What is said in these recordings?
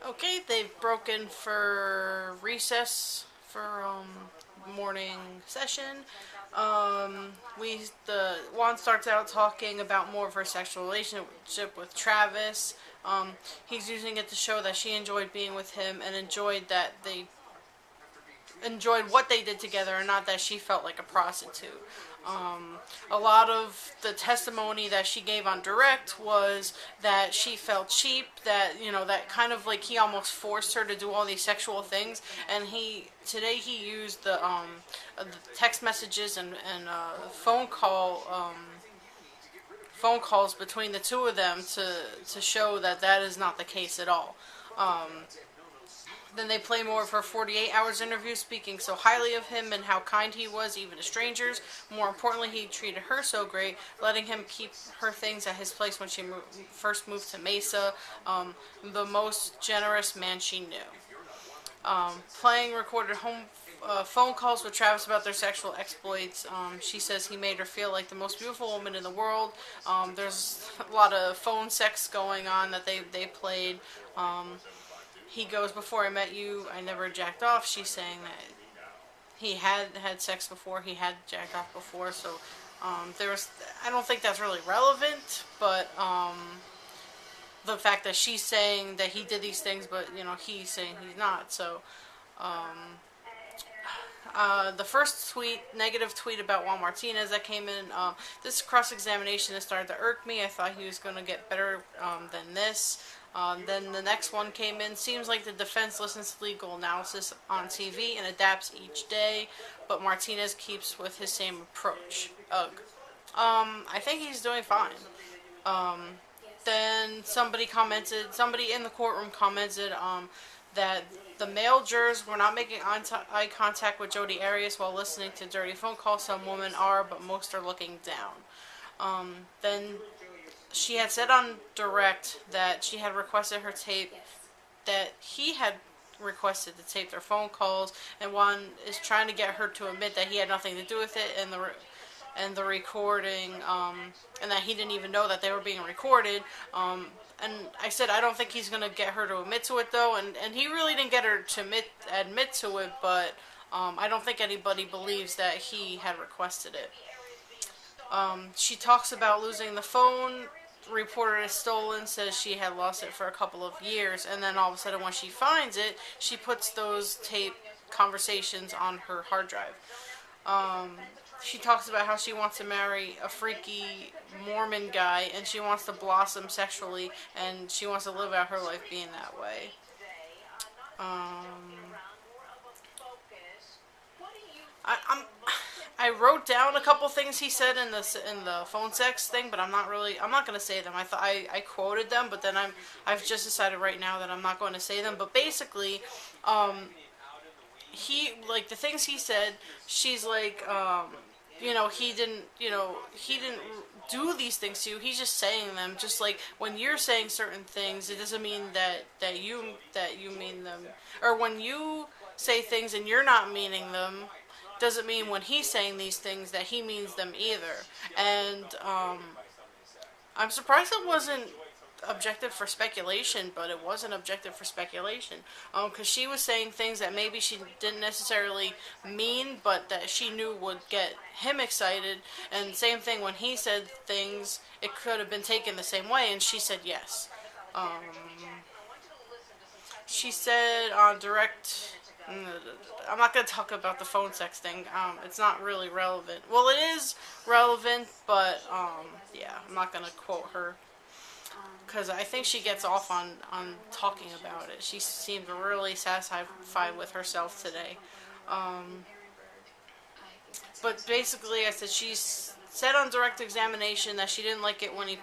Okay, they've broken for recess for morning session. The Juan starts out talking about more of her sexual relationship with Travis. He's using it to show that she enjoyed being with him and enjoyed what they did together, and not that she felt like a prostitute. A lot of the testimony that she gave on direct was that she felt cheap, that that kind of like he almost forced her to do all these sexual things. And he used the text messages and phone calls between the two of them to show that that is not the case at all. Then they play more of her 48 hours interview, speaking so highly of him and how kind he was, even to strangers. More importantly, he treated her so great, letting him keep her things at his place when she first moved to Mesa. The most generous man she knew. Playing recorded phone calls with Travis about their sexual exploits. She says he made her feel like the most beautiful woman in the world. There's a lot of phone sex going on that they played. He goes, before I met you, I never jacked off. She's saying that he had sex before, he had jacked off before. So I don't think that's really relevant, but the fact that she's saying that he did these things, but he's saying he's not. So the first negative tweet about Juan Martinez that came in, this cross-examination has started to irk me. I thought he was going to get better than this. Then the next one came in. Seems like the defense listens to legal analysis on TV and adapts each day, but Martinez keeps with his same approach. Ugh. I think he's doing fine. Then somebody in the courtroom commented that the male jurors were not making eye contact with Jodi Arias while listening to dirty phone calls. Some women are, but most are looking down. Then she had said on direct that she had requested her tape, that he had requested to tape their phone calls, and Juan is trying to get her to admit that he had nothing to do with it, and the recording, and that he didn't even know that they were being recorded. And I said I don't think he's gonna get her to admit to it though, and he really didn't get her to admit to it, but I don't think anybody believes that he had requested it. She talks about losing the phone. Reported it stolen, says she had lost it for a couple of years, and then all of a sudden when she finds it, she puts those tape conversations on her hard drive. She talks about how she wants to marry a freaky Mormon guy, and she wants to blossom sexually, and she wants to live out her life being that way. I wrote down a couple things he said in the phone sex thing, but I'm not going to say them. I quoted them, but then I've just decided right now that I'm not going to say them. But basically, like the things he said, she's like, he didn't do these things to you. He's just saying them. Just like when you're saying certain things, it doesn't mean that you mean them. Or when you say things and you're not meaning them, doesn't mean when he's saying these things that he means them either. And I'm surprised it wasn't objective for speculation, but it wasn't objective for speculation, because she was saying things that maybe she didn't necessarily mean, but that she knew would get him excited. And same thing when he said things, it could have been taken the same way, and she said yes. She said on direct, I'm not going to talk about the phone sex thing. It's not really relevant. Well, it is relevant, but yeah, I'm not going to quote her, because I think she gets off on talking about it. She seemed really satisfied with herself today. But basically, I said she said on direct examination that she didn't like it when he...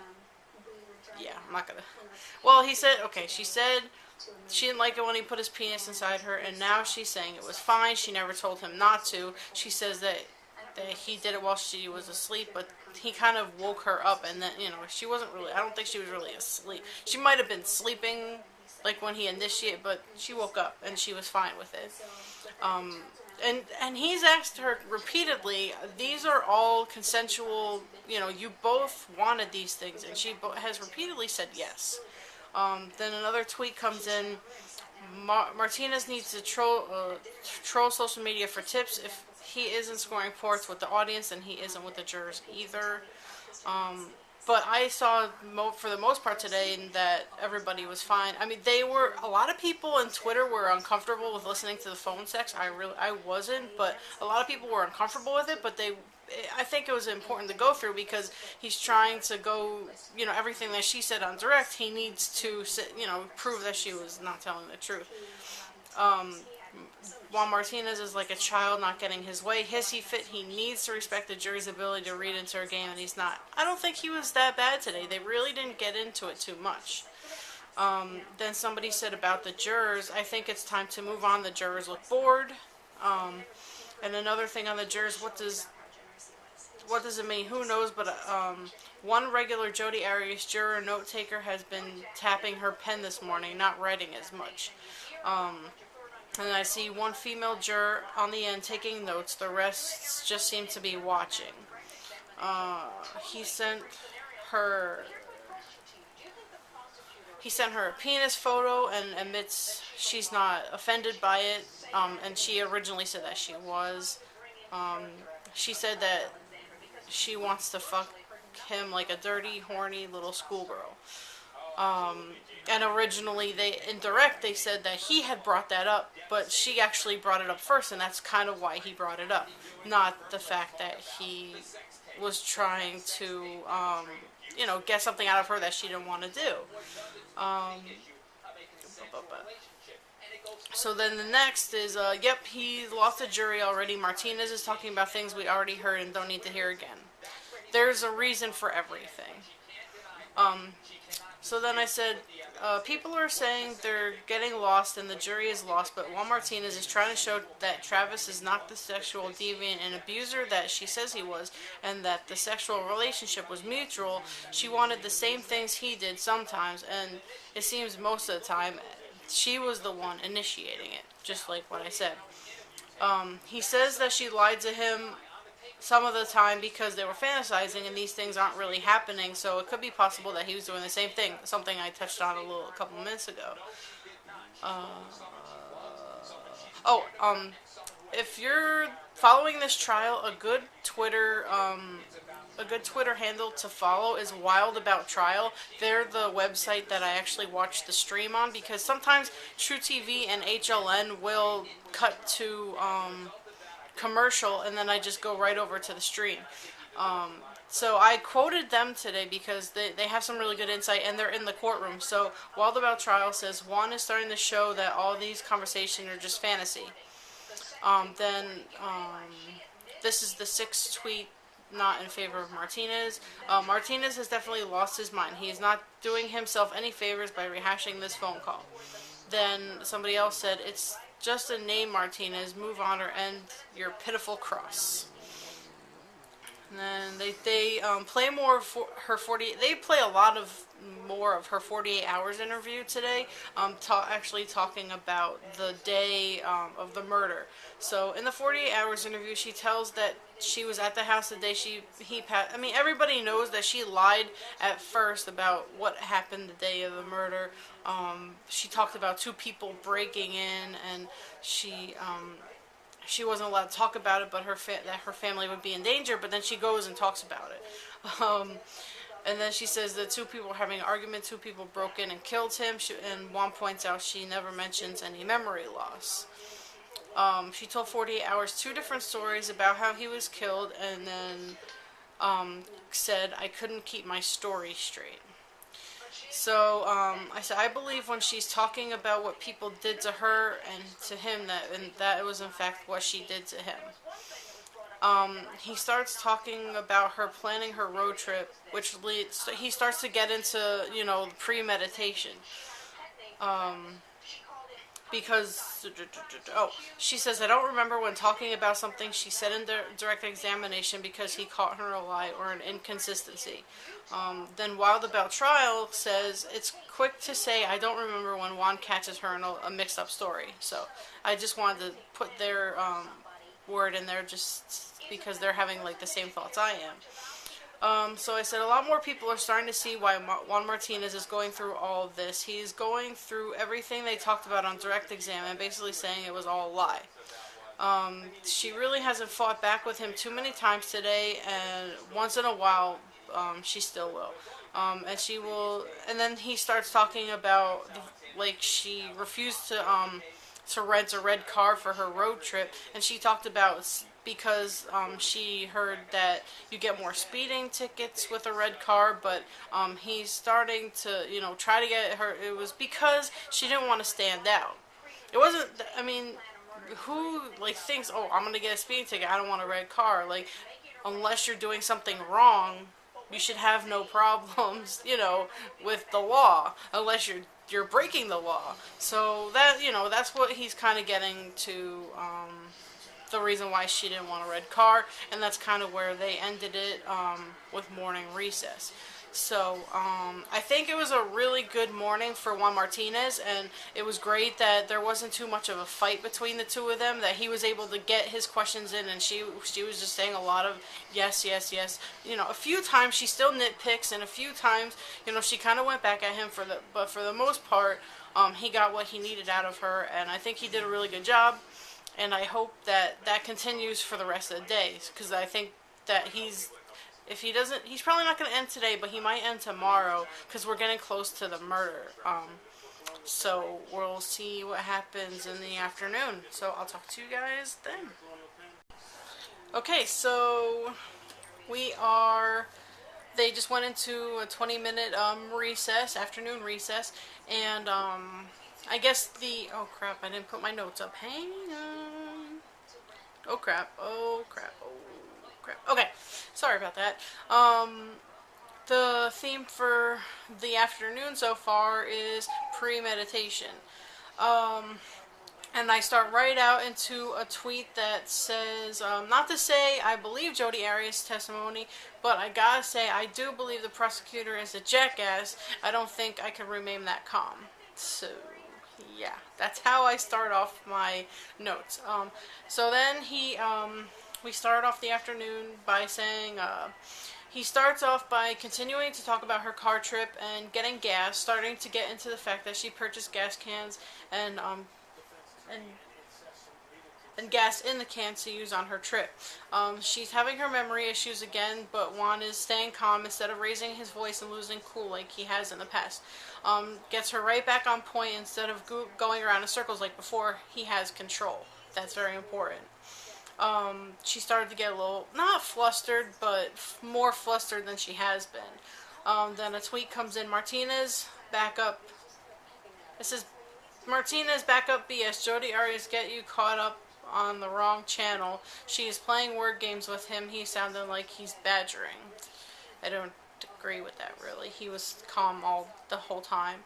Yeah, I'm not going to... Well, she said she didn't like it when he put his penis inside her, and now she's saying it was fine. She never told him not to. She says that he did it while she was asleep, but he kind of woke her up, and then, she wasn't really, I don't think she was really asleep. She might have been sleeping, like when he initiated, but she woke up, and she was fine with it. And he's asked her repeatedly, these are all consensual, you both wanted these things, and she has repeatedly said yes. Then another tweet comes in. Martinez needs to troll social media for tips. If he isn't scoring points with the audience, then he isn't with the jurors either. But I saw for the most part today that everybody was fine. I mean, a lot of people on Twitter were uncomfortable with listening to the phone sex. I wasn't, but a lot of people were uncomfortable with it. But I think it was important to go through because he's trying to go, everything that she said on direct. He needs to, prove that she was not telling the truth. Juan Martinez is like a child not getting his way. Hissy fit. He needs to respect the jury's ability to read into a game, and he's not. I don't think he was that bad today. They really didn't get into it too much. Then somebody said about the jurors, I think it's time to move on. The jurors look bored. And another thing on the jurors, what does it mean? Who knows? But one regular Jodi Arias juror note taker has been tapping her pen this morning, not writing as much. And I see one female juror on the end taking notes. The rest just seem to be watching. He sent her a penis photo and admits she's not offended by it. And she originally said that she was. She said that she wants to fuck him like a dirty, horny little schoolgirl. And originally, they said that he had brought that up, but she actually brought it up first, and that's kind of why he brought it up. Not the fact that he was trying to, get something out of her that she didn't want to do. So then the next is, he lost a jury already. Martinez is talking about things we already heard and don't need to hear again. There's a reason for everything. So then I said, people are saying they're getting lost and the jury is lost, but Juan Martinez is trying to show that Travis is not the sexual deviant and abuser that she says he was, and that the sexual relationship was mutual. She wanted the same things he did sometimes, and it seems most of the time she was the one initiating it, just like what I said. He says that she lied to him some of the time because they were fantasizing and these things aren't really happening, so it could be possible that he was doing the same thing, something I touched on a couple minutes ago. If you're following this trial, a good Twitter handle to follow is Wild About Trial. They're the website that I actually watch the stream on, because sometimes True TV and HLN will cut to commercial and then I just go right over to the stream. So I quoted them today because they have some really good insight and they're in the courtroom. So Wild About Trial says Juan is starting to show that all these conversations are just fantasy. This is the sixth tweet not in favor of Martinez. Martinez has definitely lost his mind. He is not doing himself any favors by rehashing this phone call. Then somebody else said, it's just a name, Martinez. Move on or end your pitiful cross. And then they play more of her 40. They play a lot of more of her 48 hours interview today. Actually talking about the day of the murder. So in the 48 hours interview, she tells that she was at the house the day he passed. I mean, everybody knows that she lied at first about what happened the day of the murder. She talked about two people breaking in, and she wasn't allowed to talk about it, but that her family would be in danger. But then she goes and talks about it. And then she says that two people were having an argument, two people broke in and killed him, and Juan points out she never mentions any memory loss. She told 48 Hours two different stories about how he was killed, and then said, I couldn't keep my story straight. So I said, I believe when she's talking about what people did to her and to him, that it was in fact what she did to him. He starts talking about her planning her road trip, which he starts to get into, premeditation. Because, she says, I don't remember when talking about something she said in direct examination because he caught her a lie or an inconsistency. Then Wild About Trial says, it's quick to say I don't remember when Juan catches her in a mixed up story. So I just wanted to put their word in there just because they're having like the same thoughts I So I said a lot more people are starting to see why Juan Martinez is going through all of this. He's going through everything they talked about on direct exam and basically saying it was all a lie. She really hasn't fought back with him too many times today, and once in a while, she still will. And she will. And then he starts talking about like she refused to rent a red car for her road trip, and she talked about because she heard that you get more speeding tickets with a red car, but he's starting to try to get her. It was because she didn't want to stand out. It wasn't. I mean, who like thinks, oh, I'm gonna get a speeding ticket, I don't want a red car. Like, unless you're doing something wrong, you should have no problems, with the law, unless you're breaking the law. So that that's what he's kind of getting to. The reason why she didn't want a red car, and that's kind of where they ended it with morning recess. So I think it was a really good morning for Juan Martinez, and it was great that there wasn't too much of a fight between the two of them, that he was able to get his questions in, and she was just saying a lot of yes, yes, yes. A few times she still nitpicks, and a few times, she kind of went back at him but for the most part, he got what he needed out of her, and I think he did a really good job. And I hope that continues for the rest of the day, because I think that if he doesn't, he's probably not going to end today, but he might end tomorrow, because we're getting close to the murder. So we'll see what happens in the afternoon. So I'll talk to you guys then. Okay, so they just went into a 20-minute recess, afternoon recess, and I guess oh crap, I didn't put my notes up. Hang on. Oh crap, oh crap, oh crap. Okay, sorry about that. The theme for the afternoon so far is premeditation. And I start right out into a tweet that says, not to say I believe Jodi Arias' testimony, but I gotta say I do believe the prosecutor is a jackass. I don't think I can remain that calm. So yeah, that's how I start off my notes. So then we start off the afternoon by saying, he starts off by continuing to talk about her car trip and getting gas, starting to get into the fact that she purchased gas cans and gas in the cans to use on her trip. She's having her memory issues again, but Juan is staying calm instead of raising his voice and losing cool like he has in the past. Gets her right back on point instead of going around in circles like before. He has control. That's very important. She started to get a little, not flustered, but more flustered than she has been. Then a tweet comes in, Martinez, back up. It says, Martinez, back up BS. Jodi Arias get you caught up on the wrong channel. She is playing word games with him. He sounded like he's badgering. I don't agree with that, really. He was calm the whole time.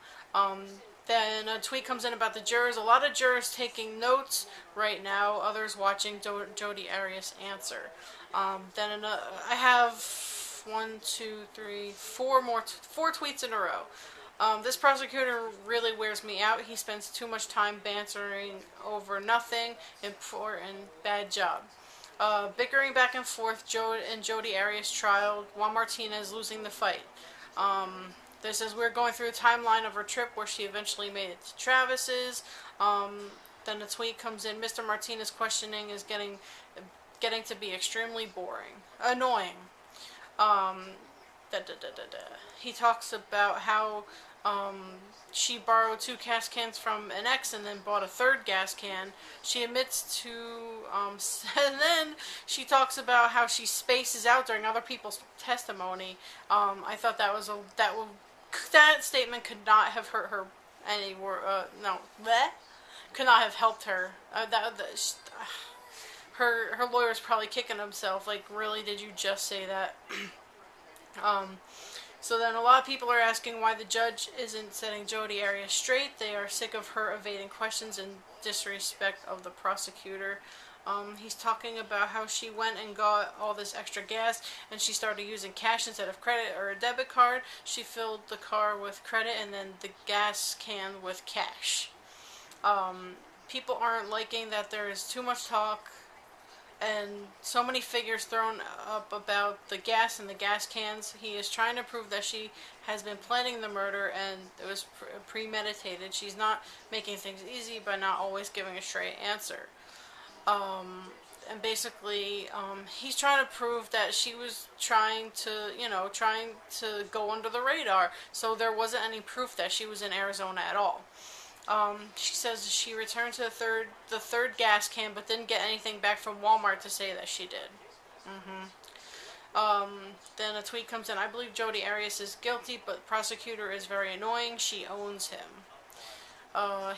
Then a tweet comes in about the jurors. A lot of jurors taking notes right now. Others watching Jodi Arias answer. Then I have 4 tweets in a row. This prosecutor really wears me out. He spends too much time bantering over nothing important. Bad job. Bickering back and forth in Jodi Arias' trial. Juan Martinez losing the fight. This is, we're going through a timeline of her trip where she eventually made it to Travis's. Then the tweet comes in. Mr. Martinez questioning is getting to be extremely annoying. He talks about how she borrowed 2 gas cans from an ex and then bought a 3rd gas can. She admits to, and then she talks about how she spaces out during other people's testimony. I thought that statement could not have hurt her any more. Could not have helped her. Her lawyer's probably kicking himself. Like, really, did you just say that? So then a lot of people are asking why the judge isn't setting Jodi Arias straight. They are sick of her evading questions and disrespect of the prosecutor. He's talking about how she went and got all this extra gas and she started using cash instead of credit or a debit card. She filled the car with credit and then the gas can with cash. People aren't liking that there is too much talk and so many figures thrown up about the gas and the gas cans. He is trying to prove that she has been planning the murder and it was premeditated. She's not making things easy by not always giving a straight answer. And basically, he's trying to prove that she was trying to, trying to go under the radar. So there wasn't any proof that she was in Arizona at all. She says she returned to the third gas can, but didn't get anything back from Walmart to say that she did. Then a tweet comes in. I believe Jodi Arias is guilty, but the prosecutor is very annoying. She owns him.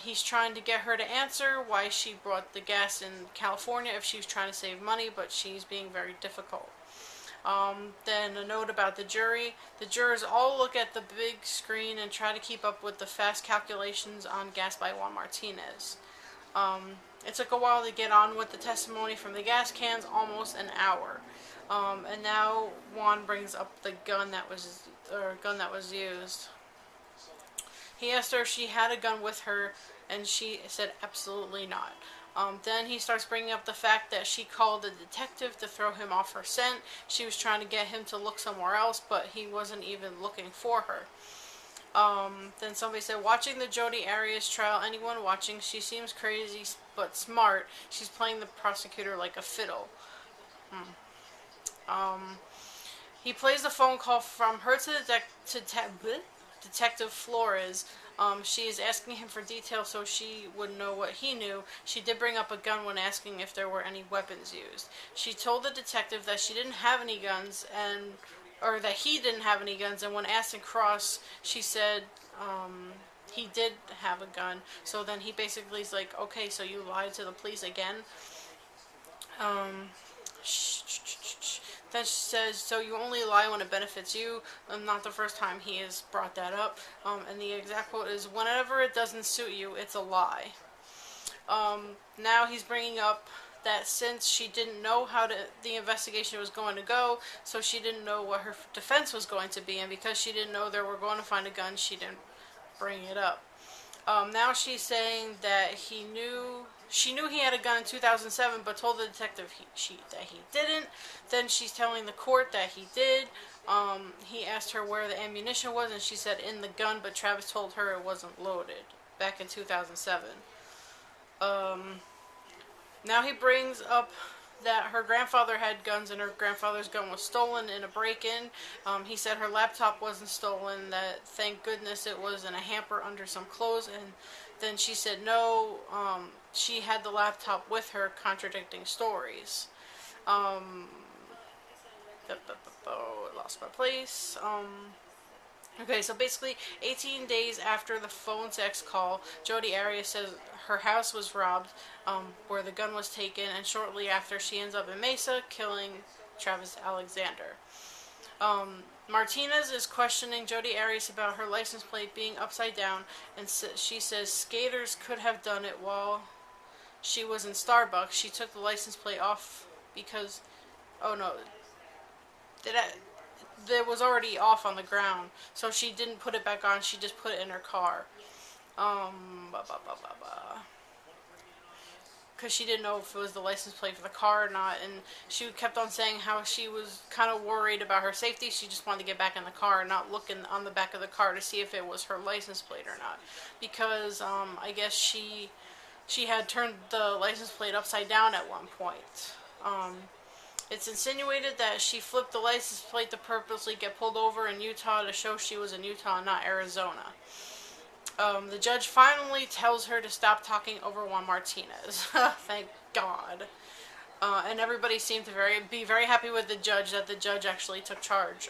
He's trying to get her to answer why she brought the gas in California if she was trying to save money, but she's being very difficult. Then a note about the jury. The jurors all look at the big screen and try to keep up with the fast calculations on gas by Juan Martinez. It took a while to get on with the testimony from the gas cans, almost an hour. And now Juan brings up the gun that was used. He asked her if she had a gun with her, and she said absolutely not. Then he starts bringing up the fact that she called a detective to throw him off her scent. She was trying to get him to look somewhere else, but he wasn't even looking for her. Then somebody said, watching the Jodi Arias trial, anyone watching, she seems crazy but smart. She's playing the prosecutor like a fiddle. He plays the phone call from her to Detective Flores. She is asking him for details so she would know what he knew. She did bring up a gun when asking if there were any weapons used. She told the detective that she didn't have any guns, or that he didn't have any guns, and when asked in cross, she said he did have a gun. So then he basically is like, okay, so you lied to the police again? Then she says, so you only lie when it benefits you. Not the first time he has brought that up. And the exact quote is, whenever it doesn't suit you, it's a lie. Now he's bringing up that since she didn't know how the investigation was going to go, so she didn't know what her defense was going to be, and because she didn't know they were going to find a gun, she didn't bring it up. Now she's saying that she knew he had a gun in 2007, but told the detective that he didn't. Then she's telling the court that he did. He asked her where the ammunition was, and she said in the gun, but Travis told her it wasn't loaded back in 2007. Now he brings up that her grandfather had guns and her grandfather's gun was stolen in a break-in. He said her laptop wasn't stolen, that thank goodness it was in a hamper under some clothes, and then she said no, she had the laptop with her, contradicting stories. Lost my place. Okay, so basically 18 days after the phone sex call, Jodi Arias says her house was robbed, where the gun was taken, and shortly after she ends up in Mesa, killing Travis Alexander. Martinez is questioning Jodi Arias about her license plate being upside down, and she says skaters could have done it while she was in Starbucks. She took the license plate off because, oh no, it was already off on the ground, so she didn't put it back on, she just put it in her car. Because she didn't know if it was the license plate for the car or not, and she kept on saying how she was kind of worried about her safety. She just wanted to get back in the car and not looking on the back of the car to see if it was her license plate or not, because I guess she had turned the license plate upside down at one point. It's insinuated that she flipped the license plate to purposely get pulled over in Utah to show she was in Utah, not Arizona. The judge finally tells her to stop talking over Juan Martinez. Thank God. And everybody seemed to be very happy with the judge, that the judge actually took charge.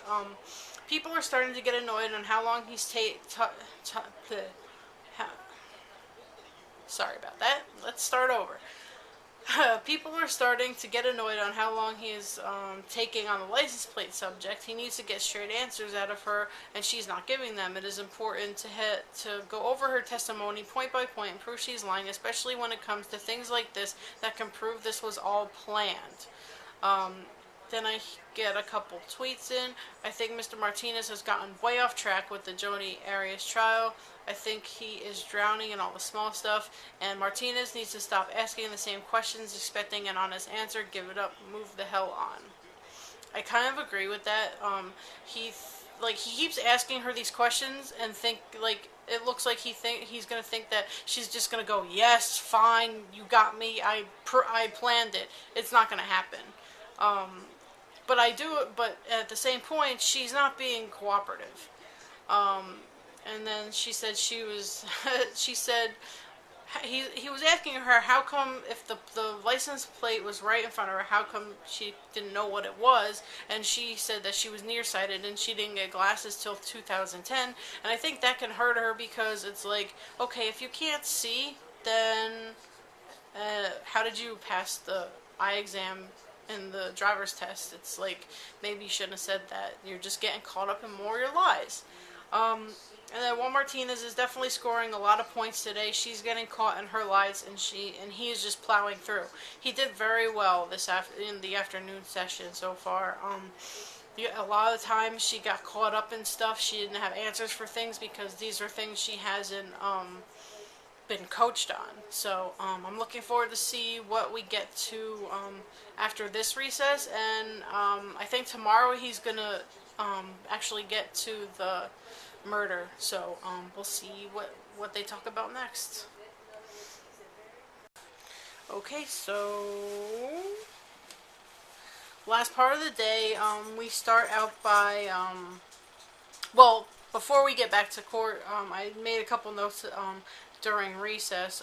People are starting to get annoyed on how long he's sorry about that. Let's start over. People are starting to get annoyed on how long he is taking on the license plate subject. He needs to get straight answers out of her, and she's not giving them. It is important to go over her testimony point by point and prove she's lying, especially when it comes to things like this that can prove this was all planned. Then I get a couple tweets in. I think Mr. Martinez has gotten way off track with the Jodi Arias trial. I think he is drowning in all the small stuff, and Martinez needs to stop asking the same questions, expecting an honest answer. Give it up, move the hell on. I kind of agree with that. He he keeps asking her these questions and think like it looks like he's gonna think that she's just gonna go, yes, fine, you got me, I planned it. It's not gonna happen. But I do. But at the same point, she's not being cooperative. And then she said she was. She said he was asking her how come if the license plate was right in front of her, how come she didn't know what it was, and she said that she was nearsighted and she didn't get glasses till 2010. And I think that can hurt her because it's like, okay, if you can't see, then how did you pass the eye exam and the driver's test? It's like, maybe you shouldn't have said that. You're just getting caught up in more of your lies. And then Juan Martinez is definitely scoring a lot of points today. She's getting caught in her lies, and he is just plowing through. He did very well in the afternoon session so far. A lot of the times she got caught up in stuff. She didn't have answers for things because these are things she hasn't been coached on. So I'm looking forward to see what we get to after this recess, and I think tomorrow he's gonna actually get to the murder. So we'll see what they talk about next. Okay, so last part of the day, we start out by well, before we get back to court, I made a couple notes during recess.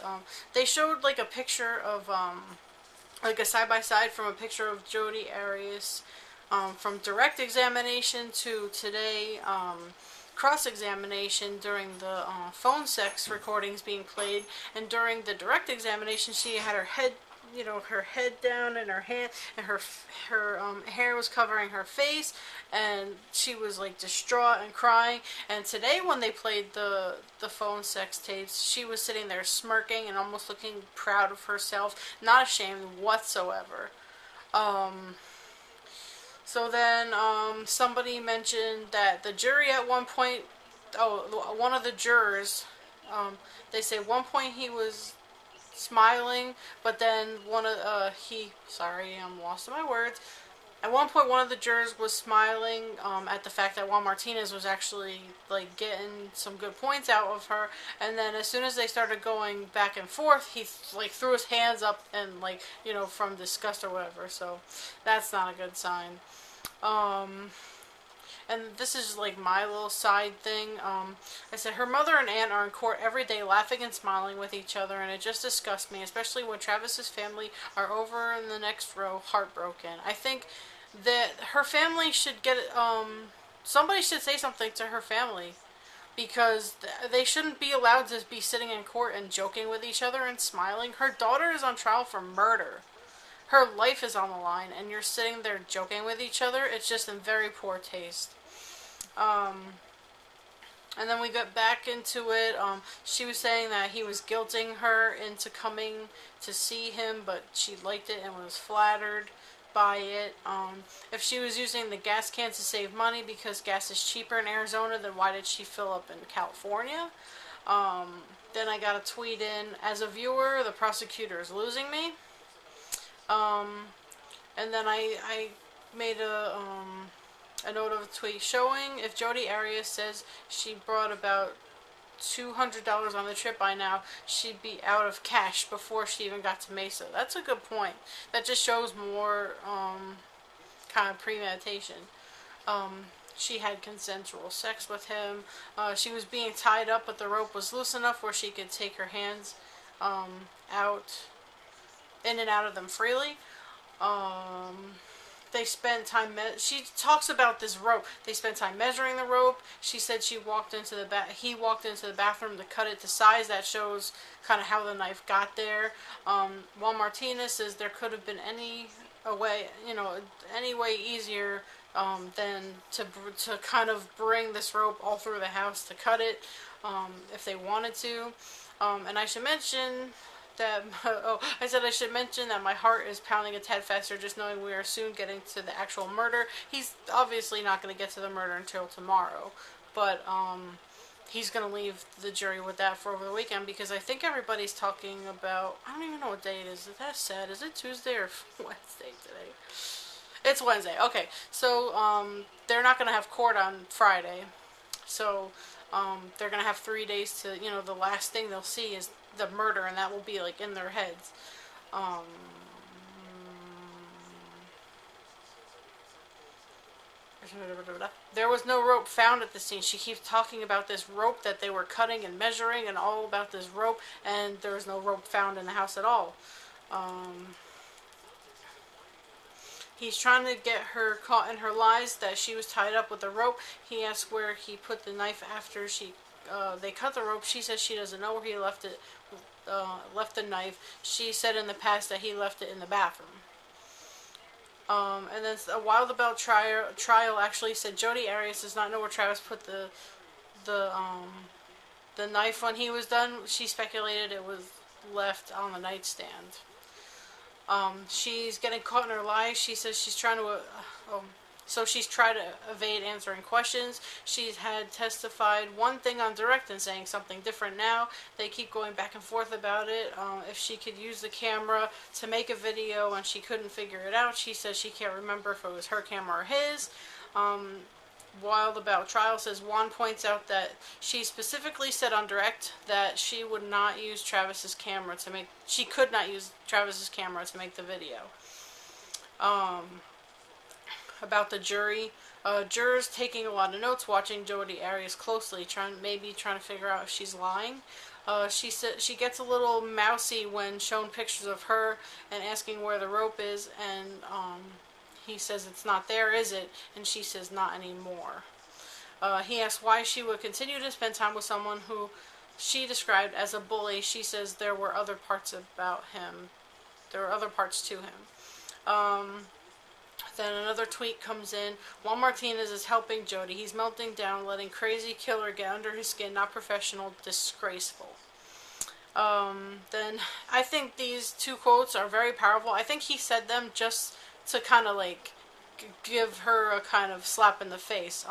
They showed like a picture of like a side by side from a picture of Jodi Arias from direct examination to today cross-examination during the phone sex recordings being played. And during the direct examination, she had her head, her head down and her hand, and her hair was covering her face, and she was like distraught and crying. And today when they played the phone sex tapes, she was sitting there smirking and almost looking proud of herself, not ashamed whatsoever. So then somebody mentioned that the jury at one point, one of the jurors, they say one point he was smiling, but then sorry, I'm lost in my words. At one point, one of the jurors was smiling at the fact that Juan Martinez was actually like getting some good points out of her, and then as soon as they started going back and forth, he like threw his hands up and from disgust or whatever. So that's not a good sign. And this is like my little side thing. I said her mother and aunt are in court every day laughing and smiling with each other, and it just disgusts me, especially when Travis's family are over in the next row, heartbroken. I think that her family should get, somebody should say something to her family, because they shouldn't be allowed to be sitting in court and joking with each other and smiling. Her daughter is on trial for murder. Her life is on the line, and you're sitting there joking with each other. It's just in very poor taste. And then we got back into it. She was saying that he was guilting her into coming to see him, but she liked it and was flattered by it. If she was using the gas can to save money because gas is cheaper in Arizona, then why did she fill up in California? Then I got a tweet in, as a viewer, the prosecutor is losing me. And then I made a note of a tweet showing if Jodi Arias says she brought about $200 on the trip by now, she'd be out of cash before she even got to Mesa. That's a good point. That just shows more kind of premeditation. She had consensual sex with him. She was being tied up, but the rope was loose enough where she could take her hands out, in and out of them freely. They spent time. She talks about this rope. They spent time measuring the rope. She said he walked into the bathroom to cut it to size. That shows kind of how the knife got there. Juan Martinez says there could have been any way easier than to kind of bring this rope all through the house to cut it if they wanted to. And I should mention that oh, I said I should mention that my heart is pounding a tad faster just knowing we are soon getting to the actual murder. He's obviously not going to get to the murder until tomorrow, but he's going to leave the jury with that for over the weekend because I think everybody's talking about, I don't even know what day it is. That's sad. Is it Tuesday or Wednesday today? It's Wednesday. Okay, so they're not going to have court on Friday, so they're going to have 3 days to, the last thing they'll see is the murder, and that will be like in their heads. There was no rope found at the scene. She keeps talking about this rope that they were cutting and measuring and all about this rope, and there was no rope found in the house at all. He's trying to get her caught in her lies that she was tied up with a rope. He asks where he put the knife after they cut the rope. She says she doesn't know where he left it, left the knife. She said in the past that he left it in the bathroom. And then a Wild About trial actually said Jodi Arias does not know where Travis put the knife when he was done. She speculated it was left on the nightstand. She's getting caught in her lies. She says she's trying to she's tried to evade answering questions. She's had testified one thing on direct and saying something different now. They keep going back and forth about it. If she could use the camera to make a video and she couldn't figure it out, she says she can't remember if it was her camera or his. Wild About Trial says Juan points out that she specifically said on direct that she would not use Travis's camera to make. She could not use Travis's camera to make the video. About the jury, jurors taking a lot of notes, watching Jodi Arias closely, trying to figure out if she's lying. She said she gets a little mousy when shown pictures of her and asking where the rope is, and he says it's not there, is it? And she says not anymore. He asks why she would continue to spend time with someone who she described as a bully. She says there were other parts about him. There were other parts to him. Then another tweet comes in. Juan Martinez is helping Jodi. He's melting down, letting crazy killer get under his skin. Not professional, disgraceful. Then I think these two quotes are very powerful. I think he said them just to kind of like give her a kind of slap in the face.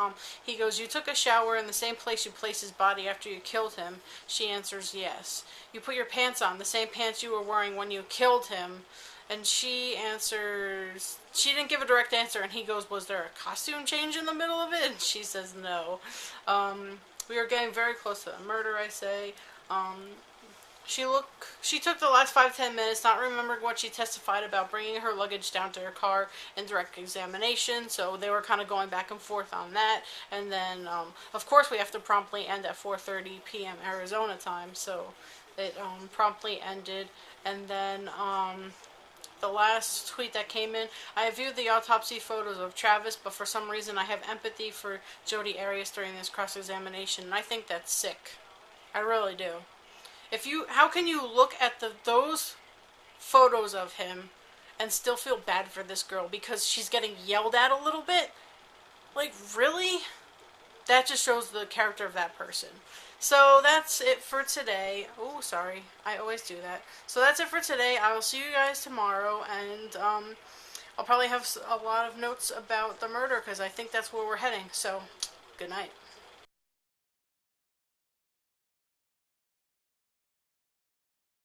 He goes, you took a shower in the same place you placed his body after you killed him. She answers yes. You put your pants on, the same pants you were wearing when you killed him. And she answers, she didn't give a direct answer, and he goes, was there a costume change in the middle of it? And she says no. We are getting very close to the murder, I say. She took the last 5-10 minutes not remembering what she testified about, bringing her luggage down to her car in direct examination, so they were kind of going back and forth on that. And then, of course, we have to promptly end at 4:30 p.m. Arizona time, so it promptly ended. And then, the last tweet that came in, I viewed the autopsy photos of Travis, but for some reason I have empathy for Jodi Arias during this cross-examination, and I think that's sick. I really do. How can you look at those photos of him and still feel bad for this girl because she's getting yelled at a little bit? Like, really? That just shows the character of that person. So that's it for today. Oh, sorry. I always do that. So that's it for today. I will see you guys tomorrow, and I'll probably have a lot of notes about the murder because I think that's where we're heading. So, good night.